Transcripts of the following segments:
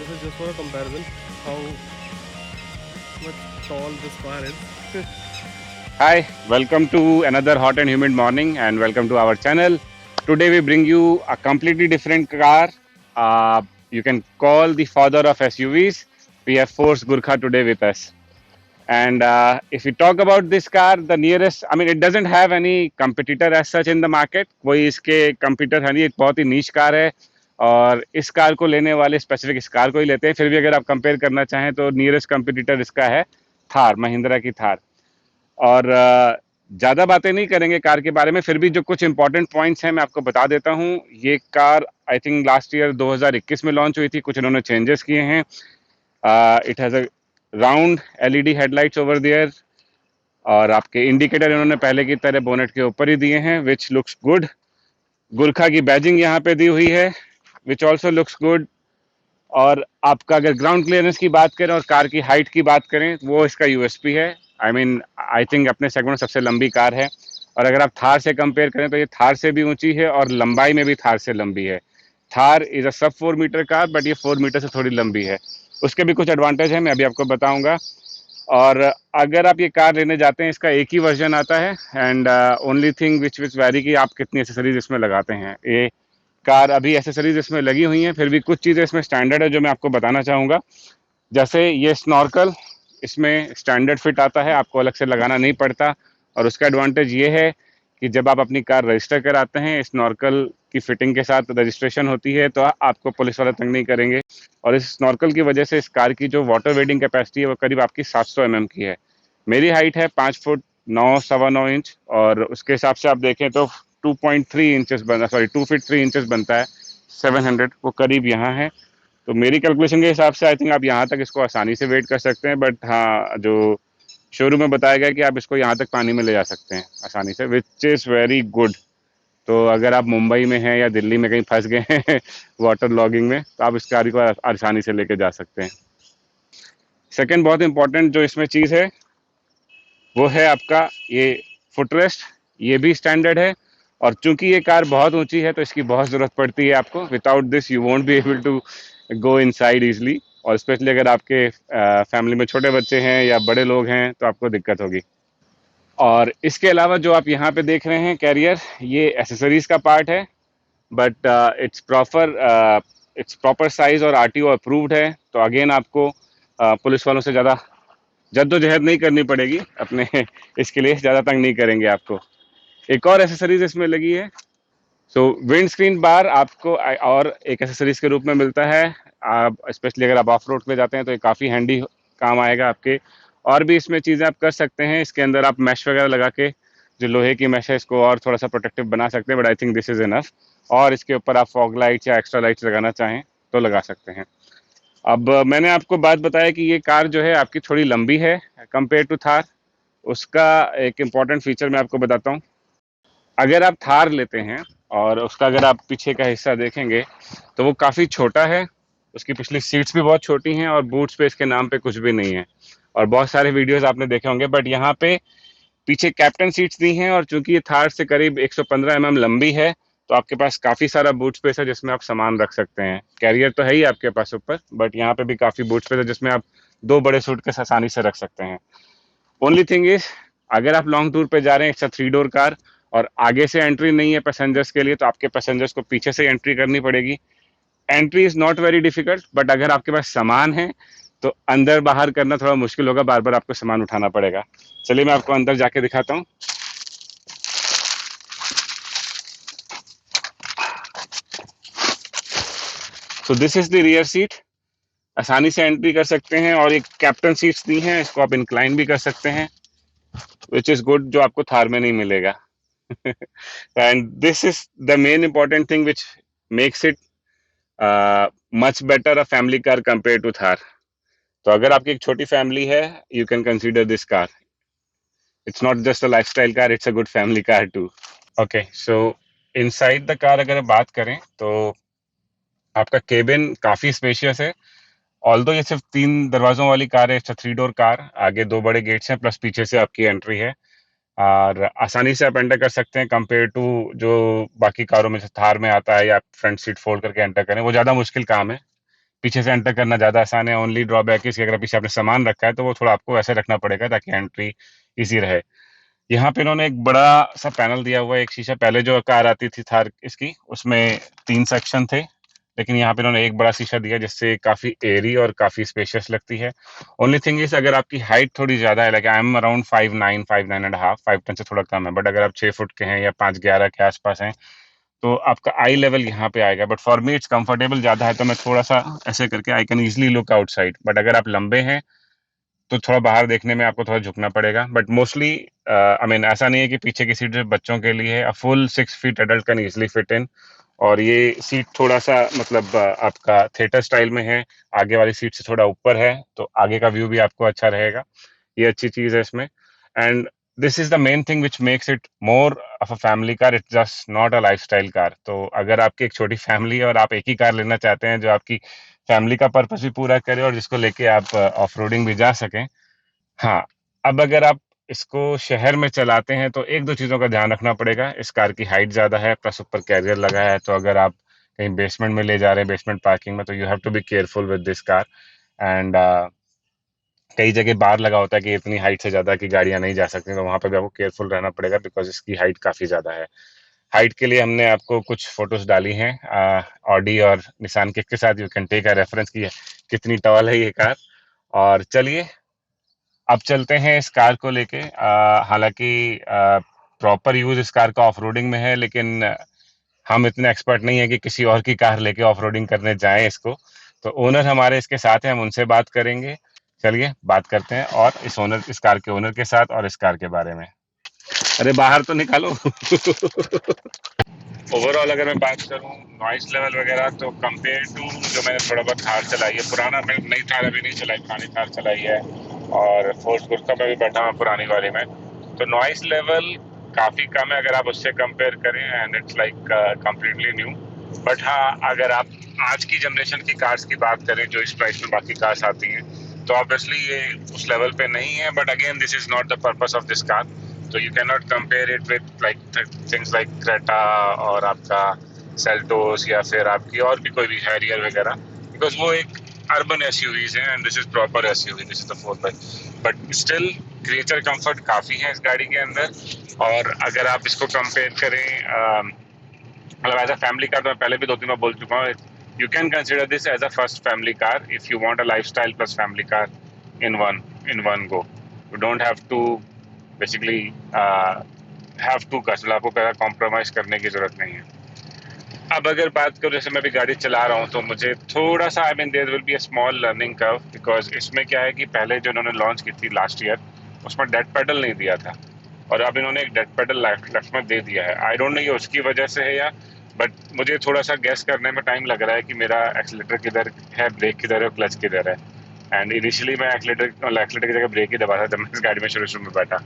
this is just for a comparison how much tall this car is. Hi, welcome to another hot and humid morning and welcome to our channel. Today we bring you a completely different car. You can call the father of SUVs. We have Force Gurkha today with us. And if we talk about this car, the nearest, I mean, it doesn't have any competitor as such in the market. कोई इसके competitor है नहीं, एक बहुत ही niche car है और इस car को लेने वाले स्पेसिफिक इस कार को ही लेते हैं. फिर भी अगर आप कंपेयर करना चाहें तो नियरेस्ट कंपटीटर इसका है थार, महिंद्रा की थार. और ज़्यादा बातें नहीं करेंगे कार के बारे में, फिर भी जो कुछ इंपॉर्टेंट पॉइंट्स हैं मैं आपको बता देता हूँ. ये car I think last year 2021 में लॉन्च हुई थी, कुछ इन्होंने चेंजेस किए हैं. It has a round LED headlights over there और आपके इंडिकेटर इन्होंने पहले की तरह बोनेट के ऊपर ही दिए हैं, विच लुक्स गुड. गुरखा की बैजिंग यहाँ पे दी हुई है, विच ऑल्सो लुक्स गुड. और आपका अगर ग्राउंड क्लियरेंस की बात करें और कार की हाइट की बात करें, वो इसका यूएसपी है. आई थिंक अपने सेगमेंट में सबसे लंबी कार है. और अगर आप थार से कंपेयर करें तो ये थार से भी ऊंची है और लंबाई में भी थार से लंबी है. थार इज अ सब 4 मीटर कार, बट ये 4 मीटर से थोड़ी लंबी है. उसके भी कुछ एडवांटेज है, मैं अभी आपको बताऊंगा. और अगर आप ये कार लेने जाते हैं, इसका एक ही वर्जन आता है. And only thing which which vary कि आप कितनी एसेसरीज इसमें लगाते हैं. ये कार अभी एसेसरीज इसमें लगी हुई हैं, फिर भी कुछ चीज़ें इसमें स्टैंडर्ड है जो मैं आपको बताना चाहूँगा. जैसे ये स्नॉर्कल इसमें स्टैंडर्ड फिट आता है, आपको अलग से लगाना नहीं पड़ता. और उसका एडवांटेज ये है कि जब आप अपनी कार रजिस्टर कराते हैं, स्नॉर्कल की फिटिंग के साथ रजिस्ट्रेशन होती है, तो आपको पुलिस वाले तंग नहीं करेंगे. और इस स्नॉर्कल की वजह से इस कार की जो वाटर वेडिंग कैपेसिटी है वो करीब आपकी 700 mm की है. मेरी हाइट है 5 फुट 9 सवा 9 इंच, और उसके हिसाब से आप देखें तो 2.3 इंचेस बना, सॉरी 2 फीट 3 इंचेस बनता है. 700 वो करीब यहाँ है. तो मेरी कैलकुलेशन के हिसाब से आई थिंक आप यहाँ तक इसको आसानी से वेट कर सकते हैं. बट हाँ, जो शोरूम में बताया गया कि आप इसको यहाँ तक पानी में ले जा सकते हैं आसानी से, विच इज़ वेरी गुड. तो अगर आप मुंबई में हैं या दिल्ली में कहीं फंस गए हैं वाटर लॉगिंग में, तो आप इस गाड़ी को आसानी से लेके जा सकते हैं. सेकंड बहुत इंपॉर्टेंट जो इसमें चीज़ है वो है आपका ये फुटरेस्ट. ये भी स्टैंडर्ड है. और चूंकि ये कार बहुत ऊंची है तो इसकी बहुत ज़रूरत पड़ती है आपको. Without this you won't be able to go inside easily. और स्पेशली अगर आपके फैमिली में छोटे बच्चे हैं या बड़े लोग हैं तो आपको दिक्कत होगी. और इसके अलावा जो आप यहाँ पे देख रहे हैं कैरियर, ये एसेसरीज का पार्ट है. बट इट्स प्रॉपर साइज और आरटीओ अप्रूव्ड है. तो अगेन आपको पुलिस वालों से ज़्यादा जद्दोजहद नहीं करनी पड़ेगी अपने इसके लिए, ज़्यादा तंग नहीं करेंगे आपको. एक और एसेसरीज इसमें लगी है. सो विंड स्क्रीन बार आपको और एक एसेसरीज के रूप में मिलता है. आप स्पेशली अगर आप ऑफ रोड पे जाते हैं तो ये काफ़ी हैंडी काम आएगा आपके. और भी इसमें चीज़ें आप कर सकते हैं. इसके अंदर आप मैश वगैरह लगा के, जो लोहे की मैश है, इसको और थोड़ा सा प्रोटेक्टिव बना सकते हैं. But I think this is enough. और इसके ऊपर आप फॉग लाइट्स या एक्स्ट्रा लाइट्स लगाना चाहें तो लगा सकते हैं. अब मैंने आपको बात बताया कि ये कार जो है आपकी थोड़ी लंबी है कंपेयर टू थार. उसका एक इम्पॉर्टेंट फीचर मैं आपको बताता हूँ. अगर आप थार लेते हैं और उसका अगर आप पीछे का हिस्सा देखेंगे तो वो काफ़ी छोटा है. उसकी पिछली सीट्स भी बहुत छोटी हैं और बूट स्पेस के नाम पे कुछ भी नहीं है. और बहुत सारे वीडियोस आपने देखे होंगे. बट यहाँ पे पीछे कैप्टन सीट्स दी हैं, और चूंकि ये थार से करीब 115 mm लंबी है तो आपके पास काफ़ी सारा बूट स्पेस है जिसमें आप सामान रख सकते हैं. कैरियर तो है ही आपके पास ऊपर, बट यहाँ पे भी काफ़ी बूट स्पेस है जिसमें आप 2 बड़े सूटकेस आसानी से रख सकते हैं. ओनली थिंग इज, अगर आप लॉन्ग टूर पे जा रहे हैं, इट्स अ 3 डोर कार और आगे से एंट्री नहीं है पैसेंजर्स के लिए, तो आपके पैसेंजर्स को पीछे से एंट्री करनी पड़ेगी. Entry is not very difficult, but अगर आपके पास सामान है तो अंदर बाहर करना थोड़ा मुश्किल होगा, बार बार आपको सामान उठाना पड़ेगा. चलिए मैं आपको अंदर जाके दिखाता हूँ. So this is the rear seat. आसानी से एंट्री कर सकते हैं. और एक कैप्टन सीट्स दी हैं, इसको आप इंक्लाइन भी कर सकते हैं, विच इज गुड, जो आपको थार में नहीं मिलेगा. And this is the main important thing which makes it much better a family car compare to Thar. तो अगर आपकी एक छोटी फैमिली है, you can consider this car. It's not just a lifestyle car, it's a good family car too. Okay, so inside the car अगर बात करें तो आपका केबिन काफ़ी स्पेशियस है. ऑल्दो ये सिर्फ 3 दरवाजों वाली कार है, इट्स अ 3 डोर कार. आगे 2 बड़े गेट्स हैं, प्लस पीछे से आपकी एंट्री है. और आसानी से आप एंटर कर सकते हैं कंपेयर टू जो बाकी कारों में से थार में आता है, या फ्रंट सीट फोल्ड करके एंटर करें, वो ज़्यादा मुश्किल काम है. पीछे से एंटर करना ज़्यादा आसान है। ओनली ड्रॉबैक इसके अगर पीछे आपने सामान रखा है तो वो थोड़ा आपको ऐसे रखना पड़ेगा ताकि एंट्री ईजी रहे। यहाँ पे इन्होंने एक बड़ा सा पैनल दिया हुआ है, एक शीशा। पहले जो कार आती थी थार इसकी, उसमें 3 सेक्शन थे, लेकिन यहाँ पे इन्होंने एक बड़ा शीशा दिया जिससे काफ़ी एयरी और काफ़ी स्पेशियस लगती है। ओनली थिंग इज़ अगर आपकी हाइट थोड़ी ज़्यादा है, like I am around 5'9", 5'9 and half, 5'10" से थोड़ा कम है, बट अगर आप 6 फुट के हैं या 5'11" के आसपास हैं तो आपका आई लेवल यहाँ पे आएगा। But for me it's comfortable ज़्यादा है तो मैं थोड़ा सा ऐसे करके I can easily look outside. But अगर आप लंबे हैं तो थोड़ा बाहर देखने में आपको थोड़ा झुकना पड़ेगा। बट मोस्टली आई मीन ऐसा नहीं है कि पीछे की सीट सिर्फ बच्चों के लिए है। A full 6 feet adult can easily fit in. और ये सीट थोड़ा सा मतलब आपका थिएटर स्टाइल में है, आगे वाली सीट से थोड़ा ऊपर है, तो आगे का व्यू भी आपको अच्छा रहेगा। ये अच्छी चीज़ है इसमें। And this is the main thing which makes it more of a family car, it's just not a lifestyle car. तो अगर आपकी एक छोटी फैमिली है और आप एक ही कार लेना चाहते हैं जो आपकी फैमिली का पर्पस भी पूरा करे और जिसको लेके आप ऑफ रोडिंग भी जा सकें। हाँ, अब अगर आप इसको शहर में चलाते हैं तो 1-2 चीज़ों का ध्यान रखना पड़ेगा। इस कार की हाइट ज़्यादा है, प्लस ऊपर कैरियर लगा है, तो अगर आप कहीं बेसमेंट में ले जा रहे हैं, बेसमेंट पार्किंग में, तो you have to be careful with this car. And कई जगह बार लगा होता है कि इतनी हाइट से ज़्यादा की गाड़ियाँ नहीं जा सकती, तो वहाँ पे भी आपको केयरफुल रहना पड़ेगा बिकॉज़ इसकी हाइट काफ़ी ज़्यादा है। हाइट के लिए हमने आपको कुछ फ़ोटोज़ डाली हैं ऑडी और निसान किक के साथ। You can take a reference कि कितनी टॉल है ये कार। और चलिए अब चलते हैं इस कार को लेके। हालांकि प्रॉपर यूज इस कार का ऑफ रोडिंग में है, लेकिन हम इतने एक्सपर्ट नहीं है कि किसी और की कार लेके ऑफ रोडिंग करने जाएं इसको। तो ओनर हमारे इसके साथ हैं, हम उनसे बात करेंगे। चलिए बात करते हैं और इस कार के ओनर के साथ और इस कार के बारे में। अरे बाहर तो निकालो। ओवरऑल अगर मैं बात करूं नॉइस लेवल वगैरह, तो कंपेयर टू जो मैंने थोड़ा बहुत थार चलाई है, पुराना मैं नई थार अभी नहीं चलाई, पुरानी थार चलाई है, और फोर्स गुस्सा में भी बैठा हूँ पुरानी वाली में, तो नॉइस लेवल काफ़ी कम है अगर आप उससे कंपेयर करें। And it's like completely new. But हाँ, अगर आप आज की जनरेशन की कार्स की बात करें जो इस प्राइस में बाकी कार्स आती हैं, तो ऑब्वियसली ये उस लेवल पे नहीं है। But again this is not the purpose of this car. तो you can not compare it with like things like Creta और आपका सेल्टोस या फिर आपकी और भी कोई भी हैरियर वगैरह, बिकॉज वो एक अर्बन एसयूवीज हैं and this is proper SUV, this is the 4x। But still creature comfort काफ़ी है इस गाड़ी के अंदर। और अगर आप इसको कंपेयर करें मतलब एज अ फैमिली कार, तो मैं पहले भी 2-3 बार बोल चुका हूँ, you can consider this as a first family car if you want a lifestyle plus family car in one go. You don't have to basically have to कर, मतलब आपको पहले कॉम्प्रोमाइज करने की जरूरत नहीं है। अब अगर बात करूँ, जैसे मैं भी गाड़ी चला रहा हूँ तो मुझे थोड़ा सा I mean there will be a small learning curve, because इसमें क्या है कि पहले जो इन्होंने लॉन्च की थी लास्ट ईयर, उसमें डेड पेडल नहीं दिया था, और अब इन्होंने एक डेड पेडल लेफ्ट में दे दिया है। आई डोंट नो ये उसकी वजह से है या, बट मुझे थोड़ा सा गेस करने में टाइम लग रहा है कि मेरा एक्सीलेटर किधर है, ब्रेक किधर है और क्लच किधर है। एंड इनिशियली मैं एक्सीलेटर की जगह ब्रेक ही दबा था जब मैं इस गाड़ी में शुरू में बैठा।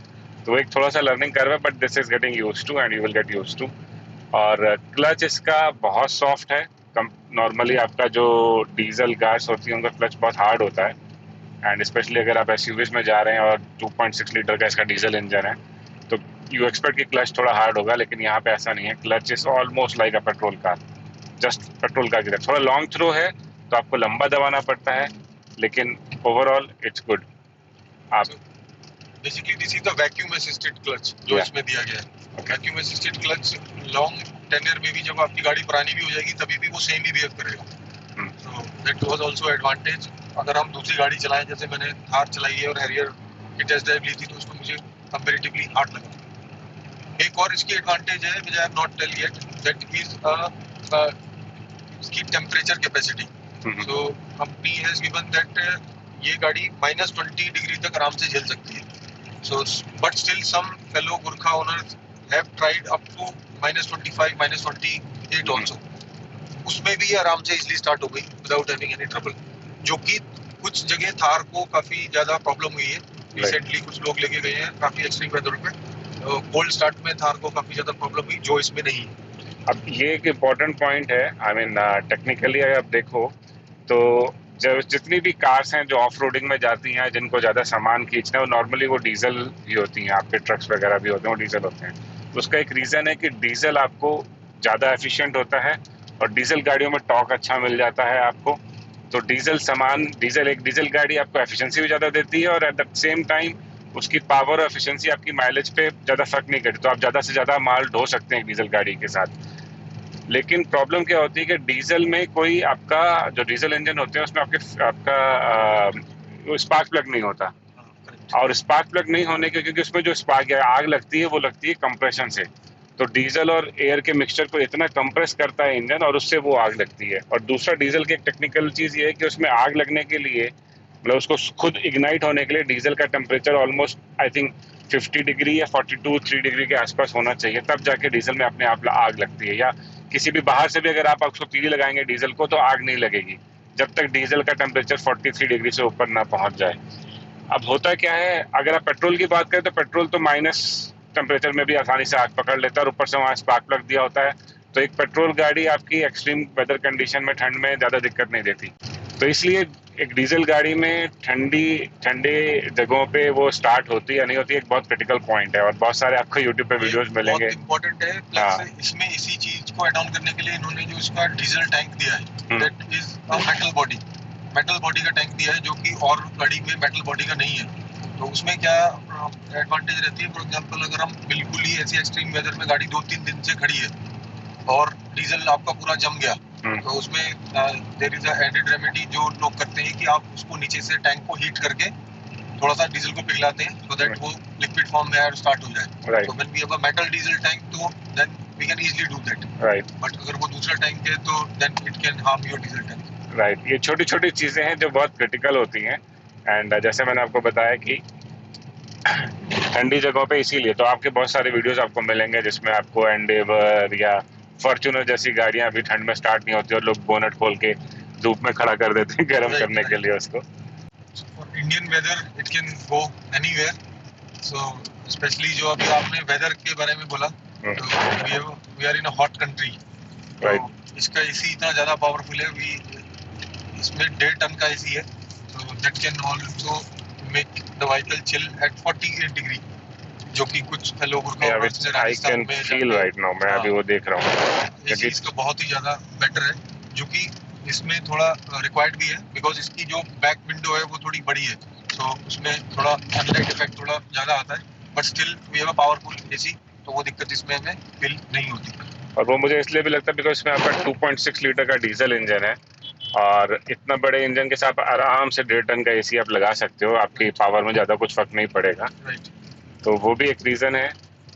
तो एक थोड़ा सा लर्निंग कर्व है, but this is getting used to and you will get used to. और क्लच इसका बहुत सॉफ्ट है। कम नॉर्मली आपका जो डीजल गैस होती है उनका क्लच बहुत हार्ड होता है, एंड स्पेशली अगर आप एसयूवीज में जा रहे हैं और 2.6 लीटर का इसका डीजल इंजन है, तो यू एक्सपेक्ट कि क्लच थोड़ा हार्ड होगा, लेकिन यहाँ पे ऐसा नहीं है। Clutch is almost like a petrol car, just petrol car की तरह। थोड़ा लॉन्ग थ्रो है तो आपको लंबा दबाना पड़ता है, लेकिन ओवरऑल इट्स गुड। आप basically this is the vacuum assisted clutch जो इसमें दिया गया है। Vacuum assisted clutch long tenure में भी, जब आपकी गाड़ी पुरानी भी हो जाएगी तभी भी वो सेम ही बिहेव करेगा। तो दैट वाज आल्सो एडवांटेज। अगर हम दूसरी गाड़ी चलाएं, जैसे मैंने थार चलाई है और हैरियर की टेस्ट ड्राइव ली थी, तो उसको मुझे कंपैरेटिवली हार्ड लगा। एक और इसकी एडवांटेज है which I have not tell yet, that is इसकी temperature capacity. So company has given that ये गाड़ी -20 डिग्री तक आराम से झेल सकती है। So, but still some fellow Gurkha owners have tried up to -25, -28 also. उसमें भी आराम से इजली स्टार्ट हो गई without having any trouble, जो कि कुछ जगह थार को काफी ज्यादा प्रॉब्लम हुई है। रिसेंटली कुछ लोग लेके गए हैं काफी एक्सट्रीम वेदर में, कोल्ड स्टार्ट में थार को काफी ज्यादा प्रॉब्लम हुई, जो इसमें नहीं है। अब ये एक इम्पोर्टेंट पॉइंट है। आई मीन टेक्निकली अगर आप देखो तो जब जितनी भी कार्स हैं जो ऑफ रोडिंग में जाती हैं, जिनको ज़्यादा सामान खींचना है, वो नॉर्मली वो डीजल ही होती हैं। आपके ट्रक्स वगैरह भी होते हैं वो डीजल होते हैं। तो उसका एक रीज़न है कि डीजल आपको ज़्यादा एफिशिएंट होता है और डीजल गाड़ियों में टॉर्क अच्छा मिल जाता है आपको। तो डीजल एक डीजल गाड़ी आपको एफिशिएंसी भी ज़्यादा देती है और एट द सेम टाइम उसकी पावर और एफिशिएंसी आपकी माइलेज पे ज़्यादा फर्क नहीं करती, तो आप ज़्यादा से ज़्यादा माल ढो सकते हैं डीजल गाड़ी के साथ। लेकिन प्रॉब्लम क्या होती है कि डीजल में कोई आपका जो डीजल इंजन होते हैं उसमें आपका स्पार्क प्लग नहीं होता, और स्पार्क प्लग नहीं होने के क्योंकि उसमें जो स्पार्क या आग लगती है वो लगती है कंप्रेशन से। तो डीजल और एयर के मिक्सचर को इतना कंप्रेस करता है इंजन और उससे वो आग लगती है। और दूसरा डीजल की एक टेक्निकल चीज़ ये है कि उसमें आग लगने के लिए मतलब उसको खुद इग्नाइट होने के लिए डीजल का temperature almost I think 50 degree या 42-3 डिग्री के आसपास होना चाहिए, तब जाके डीजल में अपने आप आग लगती है। या किसी भी बाहर से भी अगर आप उसको तीली लगाएंगे डीजल को तो आग नहीं लगेगी जब तक डीजल का टेम्परेचर 43 डिग्री से ऊपर ना पहुंच जाए। अब होता क्या है, अगर आप पेट्रोल की बात करें तो पेट्रोल तो माइनस टेम्परेचर में भी आसानी से आग पकड़ लेता है और ऊपर से वहाँ स्पार्क प्लग दिया होता है, तो एक पेट्रोल गाड़ी आपकी एक्सट्रीम वेदर कंडीशन में ठंड में ज़्यादा दिक्कत नहीं देती। तो इसलिए एक डीजल गाड़ी में ठंडे जगहों पे वो स्टार्ट होती है या नहीं होती एक बहुत क्रिटिकल पॉइंट है, और बहुत सारे आपको यूट्यूब पे वीडियोस मिलेंगे। बहुत इंपॉर्टेंट है। प्लस इसमें इसी चीज को एड ऑन करने के लिए इन्होंने जो इसका डीजल टैंक दिया है that is a metal body का टैंक दिया है, जो कि और गाड़ी में मेटल बॉडी का नहीं है। तो उसमें क्या एडवांटेज रहती है, फॉर एग्जांपल अगर हम बिल्कुल ही ऐसी एक्सट्रीम वेदर में गाड़ी 2-3 दिन से खड़ी है और डीजल आपका पूरा जम गया, तो उसमें there is a added remedy जो लोग करते हैं कि आप उसको नीचे से टैंक को हीट करके थोड़ा सा डीजल को पिघलाते हैं सो दैट वो लिक्विड फॉर्म में स्टार्ट हो जाए। तो when we have a metal diesel tank तो then we can easily do that, right. But अगर वो दूसरा टैंक है तो then it can harm your diesel tank. Right, ये छोटी छोटी चीज़ें हैं जो बहुत क्रिटिकल होती हैं। एंड जैसे मैंने आपको बताया कि ठंडी जगहों पे इसीलिए तो आपके बहुत सारे वीडियोस आपको मिलेंगे जिसमें आपको एंडेवर या फॉर्च्यूनर जैसी गाड़ियां अभी ठंड में स्टार्ट नहीं होती और लोग बोनट खोल के धूप में खड़ा कर देते हैं गर्म करने के लिए उसको। Indian weather it can go anywhere, so specially जो अभी आपने वेदर के बारे में बोला, तो we are in a hot country, right. इसका एसी इतना ज़्यादा पावरफुल है, इसमें 1.5 टन का एसी है, तो that can also make the vehicle chill at 48 degree, जो कि कुछ लोगों को I can feel right now, मैं अभी वो देख रहा हूँ क्योंकि इसका बहुत ही ज़्यादा बेटर है, जो कि इसमें थोड़ा रिक्वायर्ड भी है बिकॉज इसकी जो बैक विंडो है वो थोड़ी बड़ी है, तो उसमें थोड़ा सनलाइट इफेक्ट थोड़ा ज़्यादा आता है, but still we have a powerful AC, तो वो दिक्कत इसमें हमें फील नहीं होती। और वो मुझे इसलिए भी लगता है बिकॉज इसमें आपका 2.6 लीटर का डीजल इंजन है और इतना बड़े इंजन के साथ आराम से 1.5 टन का एसी आप लगा सकते हो, आपकी पावर में ज़्यादा कुछ फर्क नहीं पड़ेगा, तो वो भी एक रीज़न है।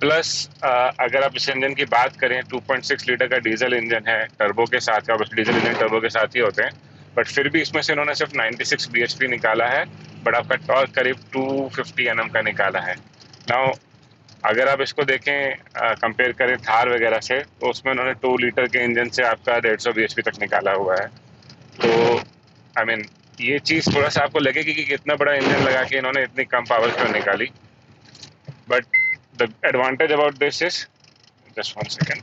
प्लस अगर आप इस इंजन की बात करें 2.6 लीटर का डीजल इंजन है टर्बो के साथ, का डीजल इंजन टर्बो के साथ ही होते हैं, बट फिर भी इसमें से इन्होंने सिर्फ 96 bhp निकाला है, बट आपका टॉर्क करीब 250 Nm का निकाला है। नाउ अगर आप इसको देखें कंपेयर करें थार वगैरह से, तो उसमें उन्होंने 2 लीटर के इंजन से आपका 150 bhp तक निकाला हुआ है। तो आई मीन ये चीज़ थोड़ा सा आपको लगेगी कि कितना बड़ा इंजन लगा के इन्होंने इतनी कम पावर क्यों निकाली, but the advantage about this is just 1 second,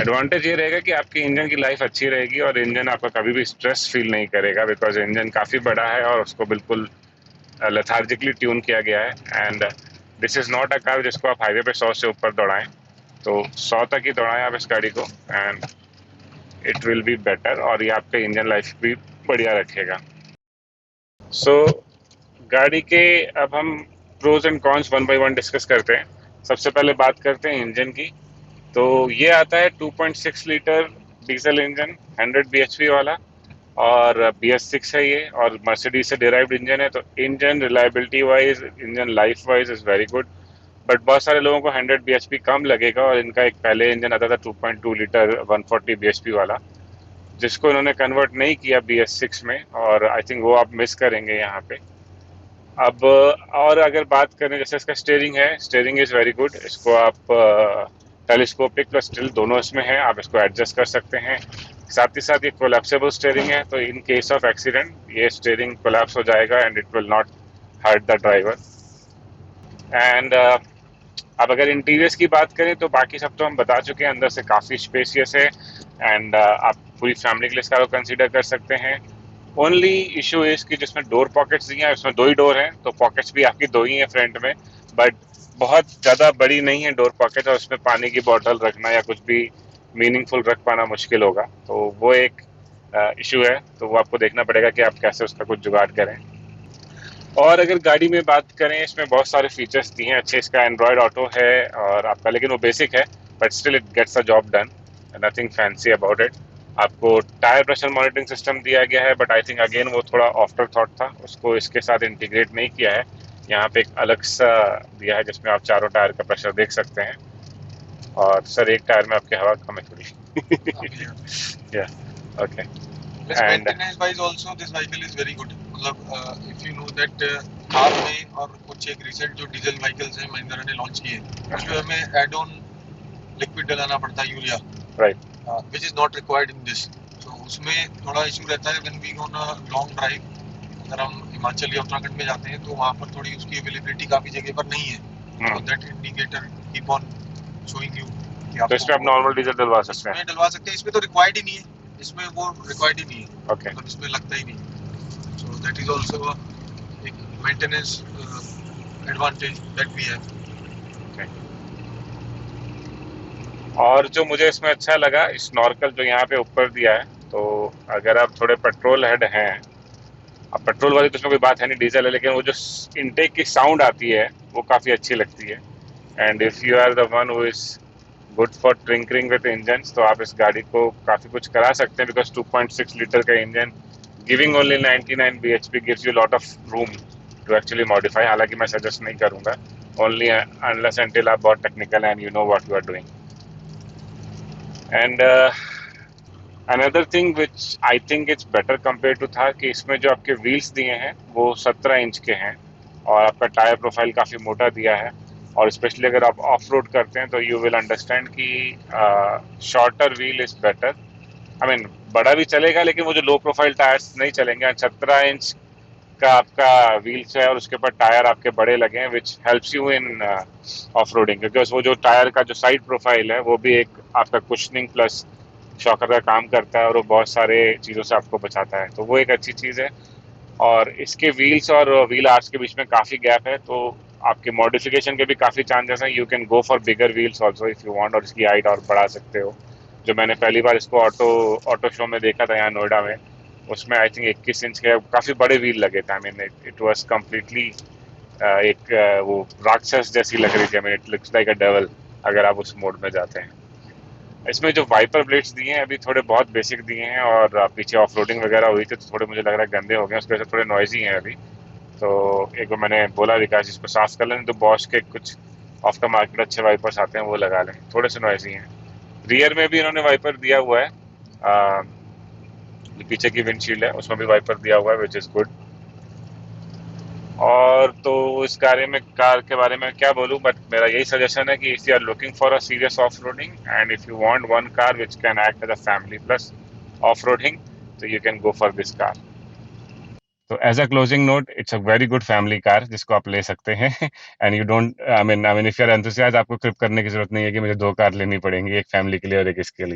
advantage ये रहेगा कि आपकी इंजन की लाइफ अच्छी रहेगी और इंजन आपका कभी भी स्ट्रेस फील नहीं करेगा बिकॉज इंजन काफ़ी बड़ा है और उसको बिल्कुल लेथार्जिकली ट्यून किया गया है। And this is not a car जिसको आप हाईवे पे 100 से ऊपर दौड़ाएं, तो 100 तक ही दौड़ाएं आप इस गाड़ी को and it will be better, और ये आपके इंजन लाइफ भी बढ़िया रखेगा। सो गाड़ी के अब हम pros and cons 1 by 1 discuss करते हैं। सबसे पहले बात करते हैं इंजन की। तो ये आता है 2.6 लीटर डीजल इंजन 100 bhp वाला और BS6 है ये, और मर्सिडीज से डिराइव्ड इंजन है, तो engine reliability wise, engine life wise is very good. But बहुत सारे लोगों को 100 bhp कम लगेगा, और इनका एक पहले इंजन आता था 2.2 लीटर 140 bhp वाला, जिसको इन्होंने कन्वर्ट नहीं किया BS6 में, और आई थिंक वो आप मिस करेंगे यहाँ पे। अब और अगर बात करें जैसे इसका स्टीयरिंग है, स्टीयरिंग इज़ वेरी गुड, इसको आप टेलीस्कोपिक प्लस स्टिल दोनों इसमें हैं, आप इसको एडजस्ट कर सकते हैं। साथ ही साथ ये कोलैप्सेबल स्टीयरिंग है, तो इन केस ऑफ एक्सीडेंट ये स्टीयरिंग कोलैप्स हो जाएगा and it will not hurt the driver. And अब अगर इंटीरियर्स की बात करें तो बाकी सब तो हम बता चुके हैं, अंदर से काफ़ी स्पेसियस है एंड आप पूरी फैमिली के लिए इसका कंसिडर कर सकते हैं। ओनली इशू इज़ कि जिसमें डोर पॉकेट्स दिए हैं उसमें 2 ही डोर हैं, तो पॉकेट्स भी आपकी 2 ही हैं फ्रंट में, बट बहुत ज़्यादा बड़ी नहीं है डोर पॉकेट, और उसमें पानी की बॉटल रखना या कुछ भी मीनिंगफुल रख पाना मुश्किल होगा, तो वो एक इशू है, तो वो आपको देखना पड़ेगा कि आप कैसे उसका कुछ जुगाड़ करें। और अगर गाड़ी में बात करें, इसमें बहुत सारे फीचर्स दिए हैं अच्छे। इसका एंड्रॉयड ऑटो है और आपका, लेकिन वो बेसिक है, but still it gets the job done, nothing fancy about it. आपको टायर प्रेशर मॉनिटरिंग सिस्टम दिया गया है, बट आई थिंक अगेन वो थोड़ा आफ्टर थॉट था, उसको इसके साथ इंटीग्रेट नहीं किया है। यहाँ पे एक अलग सा दिया है जिसमें आप चारों टायर का प्रेशर देख सकते हैं। और सर, एक टायर में आपकी हवा कम है थोड़ी। या okay. Plus and maintenance wise also this vehicle is very good. मतलब if you know that car में और कुछ एक रिसेंट जो डीजल व्हीकल्स हैं महिंद्रा ने लॉन्च किए, उसमें हमें एड ऑन लिक्विड डलाना पड़ता है, urea, right, which is not required in this. तो उसमें थोड़ा इशू रहता है when we go on a long drive. अगर हम हिमाचल या उत्तराखंड में जाते हैं तो वहाँ पर थोड़ी उसकी अवेलेबिलिटी काफी जगह पर नहीं है, तो that indicator keep on showing you कि तो इसमें आप नॉर्मल डीजल डलवा सकते हैं। इसमें डलवा सकते हैं। इसमें तो रिक्वायर्ड ही नहीं है, इसमें वो रिक्वायर्ड ही नहीं है, ओके, मतलब इसमें लगता ही नहीं। सो दैट इज आल्सो एक maintenance advantage that we have. और जो मुझे इसमें अच्छा लगा, स्नॉर्कल जो यहाँ पे ऊपर दिया है, तो अगर आप थोड़े पेट्रोल हेड हैं, अब पेट्रोल वाली तो उसमें कोई बात है नहीं, डीजल है, लेकिन वो जो इनटेक की साउंड आती है वो काफ़ी अच्छी लगती है। And if you are the one who is good for tinkering with engines, तो आप इस गाड़ी को काफ़ी कुछ करा सकते हैं, बिकॉज 2.6 लीटर का engine giving only 99 bhp gives you lot of room to actually modify. हालांकि मैं सजेस्ट नहीं करूँगा, ओनली अनलेस एंटिल आप बहुत technical and you know what you are doing. And another thing which I think it's better compare to था कि इसमें जो आपके व्हील्स दिए हैं वो 17 इंच के हैं, और आपका टायर प्रोफाइल काफ़ी मोटा दिया है। और स्पेशली अगर आप ऑफ रोड करते हैं तो यू विल अंडरस्टैंड कि shorter wheel is better. I mean, बड़ा भी चलेगा लेकिन वो जो लो प्रोफाइल टायर्स नहीं चलेंगे। 17 इंच का आपका व्हील्स है और उसके ऊपर टायर आपके बड़े लगे हैं, which helps you in off roading, क्योंकि वो जो टायर का जो साइड प्रोफाइल है वो भी एक आपका कुशनिंग प्लस शॉकर का काम करता है, और वो बहुत सारे चीज़ों से आपको बचाता है, तो वो एक अच्छी चीज़ है। और इसके व्हील्स और व्हील आर्च के बीच में काफ़ी गैप है, तो आपके मॉडिफिकेशन के भी काफ़ी चांसेस हैं। You can go for bigger wheels also if you want, और इसकी हाइट और बढ़ा सकते हो। जो मैंने पहली बार इसको ऑटो शो में देखा था यहाँ नोएडा में, उसमें आई थिंक 21 इंच के काफ़ी बड़े व्हील लगे थे। I mean it was completely वो राक्षस जैसी लग रही थी। I mean it looks like a devil अगर आप उस मोड में जाते हैं। इसमें जो वाइपर ब्लेड्स दिए हैं अभी थोड़े बहुत बेसिक दिए हैं, और पीछे ऑफ रोडिंग वगैरह हुई थी तो थोड़े मुझे लग रहा है गंदे हो गए, उसकी वजह से थोड़े नॉइजी हैं अभी। तो एक बार मैंने बोला विकास इसको साफ कर लें, तो बॉश के कुछ आफ्टर मार्केट अच्छे वाइपर्स आते हैं वो लगा लें, थोड़े से नॉइजी हैं। रियर में भी इन्होंने वाइपर दिया हुआ है, पीछे की विंडशील्ड है उसमें भी वाइपर दिया हुआ है, विच इज़ गुड। और तो इस कार के बारे में क्या बोलूं, बट मेरा यही सजेशन है कि if you are looking for a serious off roading and if you want one car which can act as a family plus off roading, तो you can go for this car. तो as a closing note, it's a very good family car जिसको आप ले सकते हैं। And you don't, I mean if you are enthusiast, आपको trip करने की जरूरत नहीं है कि मुझे 2 कार लेनी पड़ेंगी, एक फैमिली के लिए और एक इसके लिए।